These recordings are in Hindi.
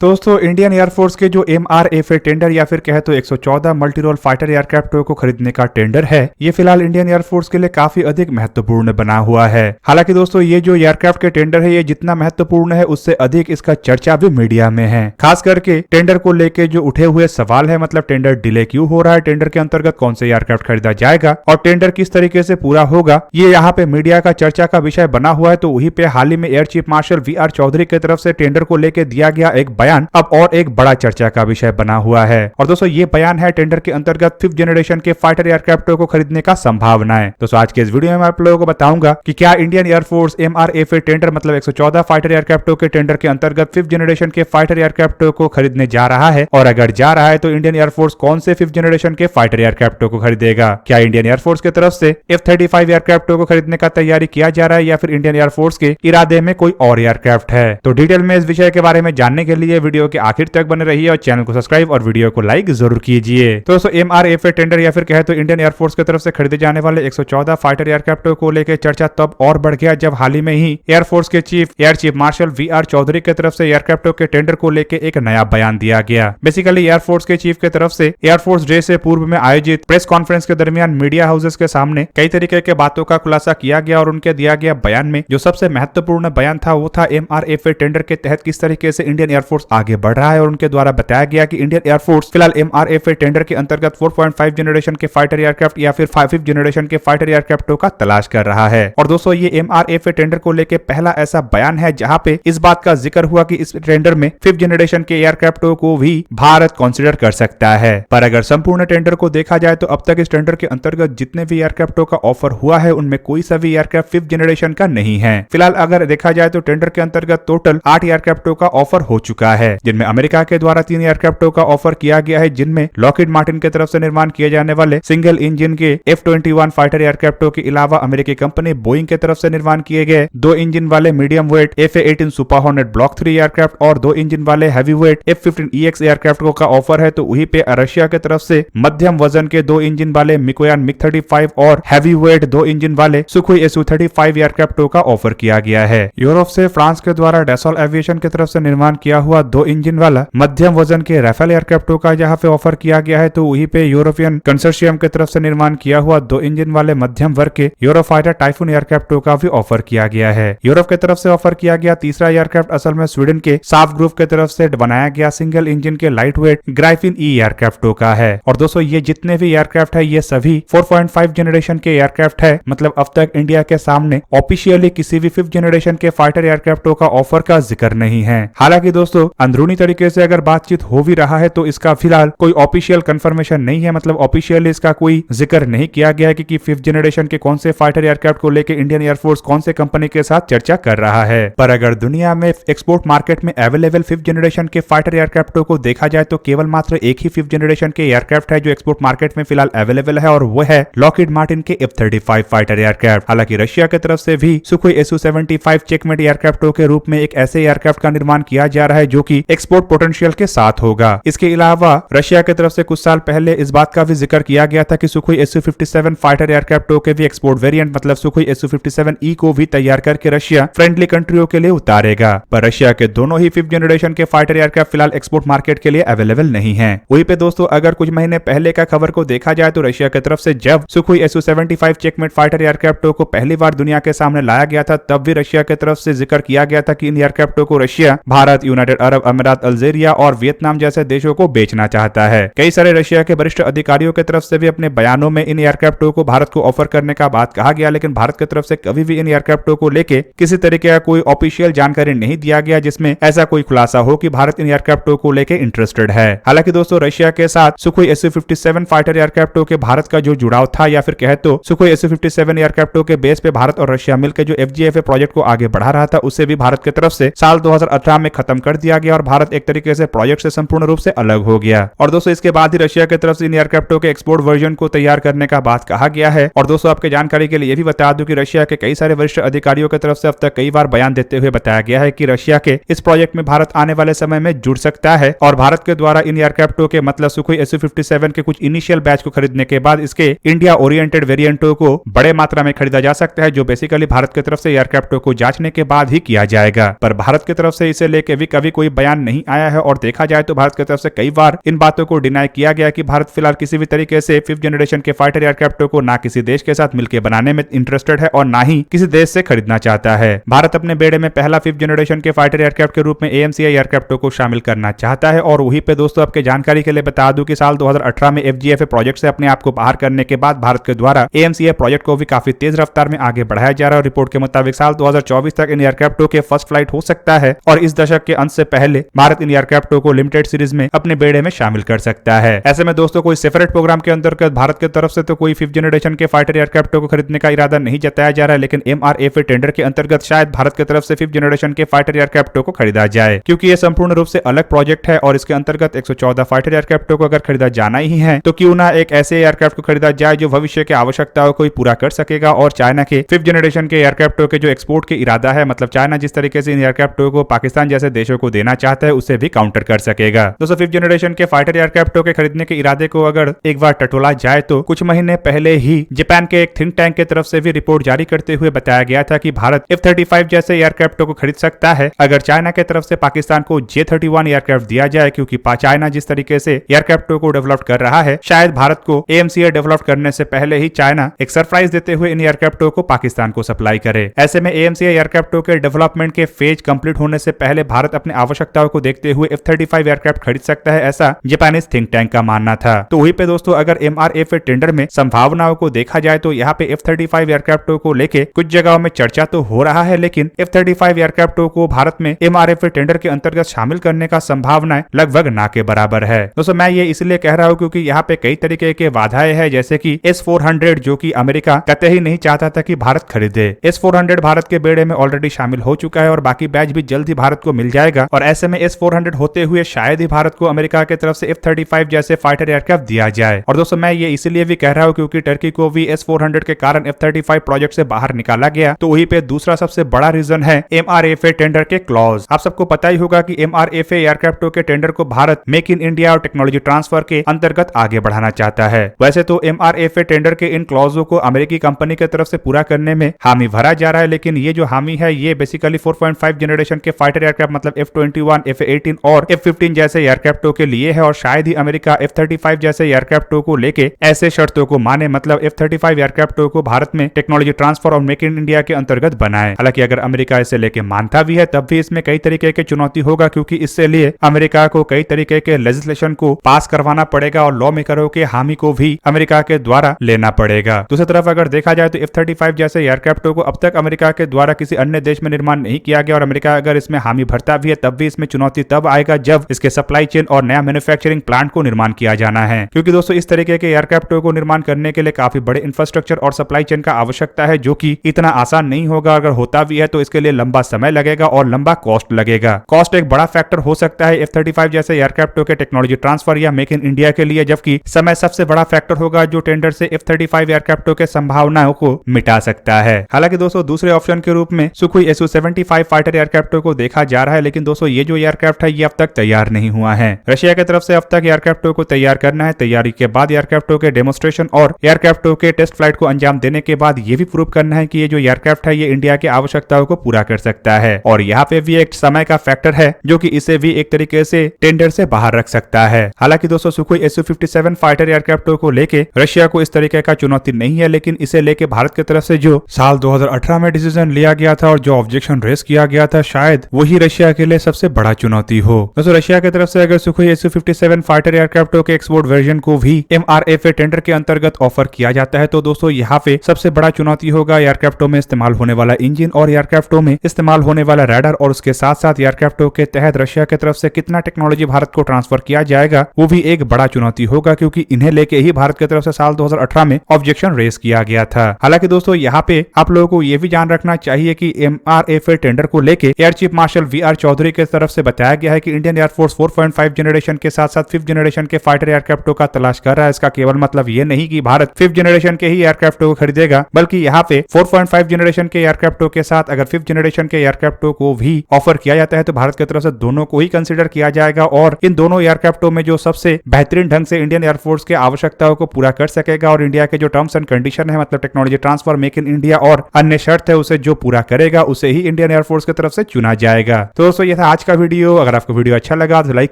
दोस्तों इंडियन एयरफोर्स के जो MRFA टेंडर या फिर कहे तो 114 मल्टी रोल फाइटर एयरक्राफ्ट को खरीदने का टेंडर है, ये फिलहाल इंडियन एयरफोर्स के लिए काफी अधिक महत्वपूर्ण बना हुआ है। हालांकि दोस्तों ये जो एयरक्राफ्ट के टेंडर है ये जितना महत्वपूर्ण है उससे अधिक इसका चर्चा भी मीडिया में है। खास करके टेंडर को लेके जो उठे हुए सवाल है, मतलब टेंडर डिले क्यों हो रहा है, टेंडर के अंतर्गत कौन से एयरक्राफ्ट खरीदा जाएगा और टेंडर किस तरीके से पूरा होगा, ये यहाँ पे मीडिया का चर्चा का विषय बना हुआ है। तो वहीं पे हाल ही में air chief marshal VR Chaudhary की तरफ से टेंडर को लेकर दिया गया एक बयान अब और एक बड़ा चर्चा का विषय बना हुआ है। और दोस्तों ये बयान है टेंडर के अंतर्गत 5th जनरेशन के फाइटर एयरक्राफ्ट को खरीदने का संभावनाएं। दोस्तों आज के इस वीडियो में मैं आप लोगों को बताऊंगा कि क्या इंडियन एयरफोर्स MRFA टेंडर मतलब 114 फाइटर एयरक्राफ्ट के टेंडर के अंतर्गत 5th जनरेशन के फाइटर एयरक्राफ्ट को खरीदने जा रहा है, और अगर जा रहा है तो इंडियन एयरफोर्स कौन से 5th जनरेशन के फाइटर एयरक्राफ्ट को खरीदेगा। क्या इंडियन एयरफोर्स की तरफ से F-35 एयरक्राफ्ट को खरीदने का तैयारी किया जा रहा है या फिर इंडियन एयरफोर्स के इरादे में कोई और एयरक्राफ्ट है। तो डिटेल में इस विषय के बारे में जानने के लिए वीडियो के आखिर तक बने रहिए और चैनल को सब्सक्राइब और वीडियो को लाइक जरूर कीजिए। तो दोस्तों MRFA टेंडर या फिर कहे तो इंडियन एयरफोर्स की तरफ से खरीदे जाने वाले 114 फाइटर एयरक्राफ्ट को लेकर चर्चा तब और बढ़ गया जब हाल ही में ही एयरफोर्स के air chief marshal VR Chaudhary की तरफ से एयरक्राफ्ट के टेंडर को लेकर एक नया बयान दिया गया। बेसिकली एयरफोर्स के चीफ की तरफ से एयरफोर्स डे से पूर्व में आयोजित प्रेस कॉन्फ्रेंस के दरमियान मीडिया हाउसेस के सामने कई तरीके के बातों का खुलासा किया गया और उनके दिया गया बयान में जो सबसे महत्वपूर्ण बयान था वो था MRFA टेंडर के तहत किस तरीके से इंडियन एयरफोर्स आगे बढ़ रहा है। और उनके द्वारा बताया गया कि इंडियन एयरफोर्स फिलहाल MRFA टेंडर के अंतर्गत 4.5 जनरेशन के फाइटर एयरक्राफ्ट या फिर 5th जनरेशन के फाइटर एयरक्राफ्ट का तलाश कर रहा है। और दोस्तों ये MRFA टेंडर को लेकर पहला ऐसा बयान है जहां पे इस बात का जिक्र हुआ कि इस टेंडर में 5th जनरेशन के एयरक्राफ्ट को भी भारत कंसीडर कर सकता है। पर अगर संपूर्ण टेंडर को देखा जाए तो अब तक इस टेंडर के अंतर्गत जितने भी एयरक्राफ्ट का ऑफर हुआ है उनमें कोई सा भी एयरक्राफ्ट 5th जनरेशन का नहीं है। फिलहाल अगर देखा जाए तो टेंडर के अंतर्गत टोटल 8 एयरक्राफ्ट का ऑफर हो चुका है, जिनमें अमेरिका के द्वारा 3 एयरक्राफ्ट का ऑफर किया गया है, जिनमें लॉकहीड मार्टिन की तरफ से निर्माण किए जाने वाले सिंगल इंजन के F-21 फाइटर एयरक्राफ्ट के अलावा अमेरिकी कंपनी बोइंग की तरफ से निर्माण किए गए 2 इंजन वाले medium wait FA-18 super hornet block 3 aircraft और 2 इंजन वाले हैवी वेट F-15EX एयरक्राफ्ट का ऑफर है। तो वहीं पे रशिया की तरफ से मध्यम वजन के 2 इंजन वाले मिकोयान MiG-35 और हैवी वेट 2 इंजन वाले सुखोई Su-35 एयरक्राफ्ट का ऑफर किया गया है। यूरोप से फ्रांस के द्वारा डैसॉल एविएशन की तरफ से निर्माण किया हुआ 2 इंजन वाला मध्यम वजन के राफेल एयरक्राफ्ट का यहाँ पे ऑफर किया गया है। तो वहीं पे यूरोपियन कंसोर्शियम की तरफ से निर्माण किया हुआ 2 इंजन वाले मध्यम वर्ग के यूरोफाइटर टाइफून एयरक्राफ्ट का भी ऑफर किया गया है। यूरोप की तरफ से ऑफर किया गया तीसरा एयरक्राफ्ट असल में स्वीडन के साफ ग्रुप की तरफ से बनाया गया सिंगल इंजन के लाइट वेट ग्राइफिन E एयरक्राफ्ट का है। और दोस्तों ये जितने भी एयरक्राफ्ट है ये सभी 4.5 जनरेशन के एयरक्राफ्ट है, मतलब अब तक इंडिया के सामने ऑफिशियली किसी भी 5th जनरेशन के फाइटर एयरक्राफ्ट का ऑफर का जिक्र नहीं है। हालांकि दोस्तों अंदरूनी तरीके से अगर बातचीत हो भी रहा है तो इसका फिलहाल कोई ऑफिशियल कंफर्मेशन नहीं है, मतलब ऑफिशियली इसका कोई जिक्र नहीं किया गया है कि 5th जनरेशन के कौन से फाइटर एयरक्राफ्ट को लेकर इंडियन एयरफोर्स कौन से कंपनी के साथ चर्चा कर रहा है। पर अगर दुनिया में एक्सपोर्ट मार्केट में अवेलेबल 5th जनरेशन के फाइटर एयरक्राफ्ट को देखा जाए तो केवल मात्र एक ही 5th जनरेशन के एयरक्राफ्ट है जो एक्सपोर्ट मार्केट में फिलहाल अवेलेबल है, और वो है लॉकहीड मार्टिन के F-35 फाइटर एयरक्राफ्ट। हालांकि रशिया की तरफ से भी सुखोई Su-75 चेकमेट एयरक्राफ्ट के रूप में एक ऐसे एयरक्राफ्ट का निर्माण किया जा रहा है जो कि एक्सपोर्ट पोटेंशियल के साथ होगा। इसके अलावा रशिया की तरफ से कुछ साल पहले इस बात का भी जिक्र किया गया था कि सुखोई Su-57 फाइटर एयरक्राफ्ट के भी एक्सपोर्ट वेरिएंट मतलब सुखोई Su-57E को भी तैयार करके रशिया फ्रेंडली कंट्रियों के लिए उतारेगा। पर रशिया के दोनों ही 5th जनरेशन के फाइटर एयरक्राफ्ट फिलहाल एक्सपोर्ट मार्केट के लिए अवेलेबल नहीं है। वहीं पे दोस्तों अगर कुछ महीने पहले का खबर को देखा जाए तो रशिया की तरफ से जब Sukhoi Su-75 checkmate fighter aircraft को पहली बार दुनिया के सामने लाया गया था तब भी रशिया की तरफ से जिक्र किया गया था कि इन एयरक्राफ्ट को रशिया, भारत, यूनाइटेड अरब अमीरात, अल्जीरिया और वियतनाम जैसे देशों को बेचना चाहता है। कई सारे रशिया के वरिष्ठ अधिकारियों की तरफ से भी अपने बयानों में इन एयरक्राफ्ट को भारत को ऑफर करने का बात कहा गया, लेकिन भारत की तरफ से कभी भी इन एयरक्राफ्ट को लेके किसी तरीके का कोई ऑफिशियल जानकारी नहीं दिया गया जिसमें ऐसा कोई खुलासा हो कि भारत इन एयरक्राफ्ट को लेके इंटरेस्टेड है। हालांकि दोस्तों रशिया के साथ सुखोई Su-57 फाइटर एयरक्राफ्ट के भारत का जो जुड़ाव था या फिर कहे तो सुखोई Su-57 एयरक्राफ्ट के बेस पे भारत और रशिया मिलकर जो FGFA प्रोजेक्ट को आगे बढ़ा रहा था उसे भी भारत की तरफ से साल 2018 में खत्म कर दिया गया और भारत एक तरीके से प्रोजेक्ट से संपूर्ण रूप से अलग हो गया। और दोस्तों इसके बाद ही रशिया की तरफ से इन एयरक्राफ्ट के एक्सपोर्ट वर्जन को तैयार करने का बात कहा गया है। और दोस्तों आपके जानकारी के लिए भी बता दूं कि रशिया के कई सारे वरिष्ठ अधिकारियों की तरफ से अब तक कई बार बयान देते हुए बताया गया है कि रशिया के इस प्रोजेक्ट में भारत आने वाले समय में जुड़ सकता है और भारत के द्वारा इन एयरक्राफ्ट के मतलब सुखोई Su-57 के कुछ इनिशियल बैच को खरीदने के बाद इसके इंडिया ओरिएंटेड वेरिएंटों को बड़े मात्रा में खरीदा जा सकता है, जो बेसिकली भारत की तरफ से एयरक्राफ्ट को जांचने के बाद ही किया जाएगा। पर भारत की तरफ से इसे लेके भी कभी कोई कोई बयान नहीं आया है और देखा जाए तो भारत की तरफ से कई बार इन बातों को डिनाई किया गया कि भारत फिलहाल किसी भी तरीके से 5th जनरेशन के फाइटर एयरक्राफ्टों को ना किसी देश के साथ मिलकर बनाने में इंटरेस्टेड है और ना ही किसी देश से खरीदना चाहता है। भारत अपने बेड़े में पहला 5th जनरेशन के फाइटर एयरक्राफ्ट के रूप में AMCI एयरक्राफ्टों को शामिल करना चाहता है। और वहीं पे दोस्तों आपके जानकारी के लिए बता दूं कि साल 2018 में FGFA प्रोजेक्ट से अपने आप को बाहर करने के बाद भारत के द्वारा AMCI प्रोजेक्ट को भी काफी तेज रफ्तार में आगे बढ़ाया जा रहा है। रिपोर्ट के मुताबिक साल 2024 तक इन एयरक्राफ्टों के फर्स्ट फ्लाइट हो सकता है और इस दशक के अंत से पहले भारत इन एयरक्राफ्टों को लिमिटेड सीरीज में अपने बेड़े में शामिल कर सकता है। ऐसे में दोस्तों कोई सेपरेट प्रोग्राम के अंतर्गत भारत की तरफ से तो कोई 5th जनरेशन के फाइटर एयरक्राफ्टों को खरीदने का इरादा नहीं जताया जा रहा है, लेकिन MRFA टेंडर के अंतर्गत शायद भारत की तरफ से 5th जनरेशन के फाइटर एयरक्राफ्टों को खरीदा जाए, क्योंकि ये संपूर्ण रूप से अलग प्रोजेक्ट है और इसके अंतर्गत 114 फाइटर एयरक्राफ्टों को अगर खरीदा जाना ही है तो क्यों ना एक ऐसे एयरक्राफ्ट को खरीदा जाए जो भविष्य के आवश्यकताओं को पूरा कर सकेगा और चाइना के 5th जनरेशन के एयरक्राफ्टों के जो एक्सपोर्ट के इरादा है, मतलब चाइना जिस तरीके से इन एयरक्राफ्टों को पाकिस्तान जैसे देशों को देना चाहता है उसे भी काउंटर कर सकेगा। दोस्तों 5th जनरेशन के फाइटर एयरक्राफ्टों के खरीदने के इरादे को अगर एक बार टटोला जाए तो कुछ महीने पहले ही जापान के एक थिंक टैंक की तरफ से भी रिपोर्ट जारी करते हुए बताया गया था कि भारत F-35 जैसे एयरक्राफ्टों को खरीद सकता है अगर चाइना की तरफ से पाकिस्तान को J-31 एयरक्राफ्ट दिया जाए, क्योंकि चाइना जिस तरीके से एयरक्राफ्टों को डेवलप कर रहा है शायद भारत को AMCA डेवलप करने से पहले ही चाइना एक सरप्राइज देते हुए इन एयरक्राफ्टों को पाकिस्तान को सप्लाई करे। ऐसे में AMCA एयरक्राफ्टों के डेवलपमेंट के फेज कंप्लीट होने से पहले भारत अपने आवश्यकताओं को देखते हुए F-35 एयरक्राफ्ट खरीद सकता है, ऐसा जापानीज थिंक टैंक का मानना था। तो वहीं पे दोस्तों अगर MRFA टेंडर में संभावनाओं को देखा जाए तो यहाँ पे F-35 एयरक्राफ्टों को लेके कुछ जगहों में चर्चा तो हो रहा है, लेकिन F-35 एयरक्राफ्टों को भारत में MRFA टेंडर के अंतर्गत शामिल करने का संभावनाएं लगभग ना के बराबर है। दोस्तों मैं ये इसलिए कह रहा हूँ क्योंकि यहाँ पे कई तरीके के बाधाएं हैं, जैसे कि S-400 जो कि अमेरिका कतई ही नहीं चाहता था कि भारत खरीदे। S-400 भारत के बेड़े में ऑलरेडी शामिल हो चुका है और बाकी बैच भी जल्द ही भारत को मिल जाएगा और ऐसे में S-400 होते हुए शायद ही भारत को अमेरिका की तरफ से F-35 जैसे फाइटर एयरक्राफ्ट दिया जाए। और दोस्तों मैं ये इसलिए भी कह रहा हूँ क्योंकि टर्की को भी S-400 के कारण F-35 प्रोजेक्ट से बाहर निकाला गया। तो वहीं पे दूसरा सबसे बड़ा रीजन है MRFA टेंडर के क्लॉज। आप सबको पता ही होगा कि MRFA एयरक्राफ्टों के टेंडर को भारत मेक इन इंडिया और टेक्नोलॉजी ट्रांसफर के अंतर्गत आगे बढ़ाना चाहता है। वैसे तो MRFA टेंडर के इन क्लॉजों को अमेरिकी कंपनी की तरफ से पूरा करने में हामी भरा जा रहा है, लेकिन ये जो हामी है ये बेसिकली 4.5 जनरेशन के फाइटर एयरक्राफ्ट मतलब F-21, F-18 और F-15 जैसे एयरक्राफ्टों के लिए है और शायद ही अमेरिका F-35 जैसे एयरक्राफ्टों को लेके ऐसे शर्तों को माने, मतलब F-35 एयरक्राफ्टों को भारत में टेक्नोलॉजी ट्रांसफर और मेक इन इंडिया के अंतर्गत बनाए। हालांकि अगर अमेरिका इसे लेके मानता भी है तब भी इसमें कई तरीके की चुनौती होगा, क्योंकि इससे लिए अमेरिका को कई तरीके के लेजिस्लेशन को पास करवाना पड़ेगा और लॉ मेकरों के हामी को भी अमेरिका के द्वारा लेना पड़ेगा। दूसरी तरफ अगर देखा जाए तो F-35 जैसे एयरक्राफ्टों को अब तक अमेरिका के द्वारा किसी अन्य देश में निर्माण नहीं किया गया और अमेरिका अगर इसमें हामी भरता भी है तब भी इसमें चुनौती तब आएगा जब इसके सप्लाई चेन और नया मैन्युफैक्चरिंग प्लांट को निर्माण किया जाना है, क्योंकि दोस्तों इस तरीके के एयरक्राफ्टों को निर्माण करने के लिए काफी बड़े इंफ्रास्ट्रक्चर और सप्लाई चेन का आवश्यकता है, जो कि इतना आसान नहीं होगा। अगर होता भी है तो इसके लिए लंबा समय लगेगा और लंबा कॉस्ट लगेगा। कॉस्ट एक बड़ा फैक्टर हो सकता है F-35 जैसे एयरक्राफ्टों के टेक्नोलॉजी ट्रांसफर या मेक इन इंडिया के लिए, जबकि समय सबसे बड़ा फैक्टर होगा जो टेंडर से F-35 एयरक्राफ्टों के संभावनाओं को मिटा सकता है। हालांकि दोस्तों दूसरे ऑप्शन के रूप में सुखोई Su-75 फाइटर एयरक्राफ्टों को देखा जा रहा है, लेकिन दोस्तों ये जो एयरक्राफ्ट है ये अब तक तैयार नहीं हुआ है। रशिया की तरफ से अब तक एयरक्राफ्टों को तैयार करना है, तैयारी के बाद एयरक्राफ्टों के डेमोस्ट्रेशन और एयरक्राफ्टों के टेस्ट फ्लाइट को अंजाम देने के बाद ये भी प्रूव करना है कि ये जो एयरक्राफ्ट है ये इंडिया की आवश्यकताओं को पूरा कर सकता है। और यहाँ पे भी एक समय का फैक्टर है जो कि इसे भी एक तरीके से टेंडर से बाहर रख सकता है। हालांकि दोस्तों सुखोई Su-57 फाइटर एयरक्राफ्टों को लेके रशिया को इस तरीके का चुनौती नहीं है, लेकिन इसे लेके भारत की तरफ से जो साल 2018 में डिसीजन लिया गया था और जो ऑब्जेक्शन रेस किया गया था शायद वही रशिया के लिए सबसे बड़ा चुनौती हो। दोस्तों रशिया की तरफ से अगर सुखोई Su-57 फाइटर एयरक्राफ्टों के एक्सपोर्ट वर्जन को भी MRFA टेंडर के अंतर्गत ऑफर किया जाता है तो दोस्तों यहाँ पे सबसे बड़ा चुनौती होगा एयरक्राफ्टों में इस्तेमाल होने वाला इंजन और एयरक्राफ्टों में इस्तेमाल होने वाला रडार, और उसके साथ साथ एयरक्राफ्टों के तहत रशिया की तरफ से कितना टेक्नोलॉजी भारत को ट्रांसफर किया जाएगा वो भी एक बड़ा चुनौती होगा, क्योंकि इन्हें लेके ही भारत की तरफ से साल 2018 में ऑब्जेक्शन रेस किया गया था। हालांकि दोस्तों यहाँ पे आप लोगों को ये भी जान रखना चाहिए कि MRFA टेंडर को लेके air chief marshal VR Chaudhary की तरफ से बताया गया है कि इंडियन एयरफोर्स 4.5 जनरेशन के साथ साथ 5th जनरेशन के फाइटर एयरक्राफ्टों का तलाश कर रहा है। इसका केवल मतलब ये नहीं कि भारत 5th जनरेशन के ही एयरक्राफ्टों को खरीदेगा, बल्कि यहाँ पे 4.5 जनरेशन के एयरक्राफ्टों के साथ अगर 5th जनरेशन के एयरक्राफ्टों को भी ऑफर किया जाता है तो भारत की तरफ से दोनों को ही कंसीडर किया जाएगा और इन दोनों एयरक्राफ्टों में जो सबसे बेहतरीन ढंग से इंडियन एयरफोर्स के आवश्यकताओं को पूरा कर सकेगा और इंडिया के जो टर्म्स एंड कंडीशन है, मतलब technology transfer, make in India और अन्य शर्त है, उसे जो पूरा करेगा उसे ही इंडियन एयरफोर्स की तरफ से चुना जाएगा। तो दोस्तों ये था आज आज का वीडियो। अगर आपको वीडियो अच्छा लगा तो लाइक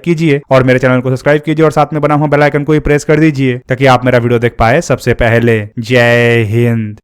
कीजिए और मेरे चैनल को सब्सक्राइब कीजिए और साथ में बना हुआ बेल आइकन को भी प्रेस कर दीजिए ताकि आप मेरा वीडियो देख पाए सबसे पहले। जय हिंद।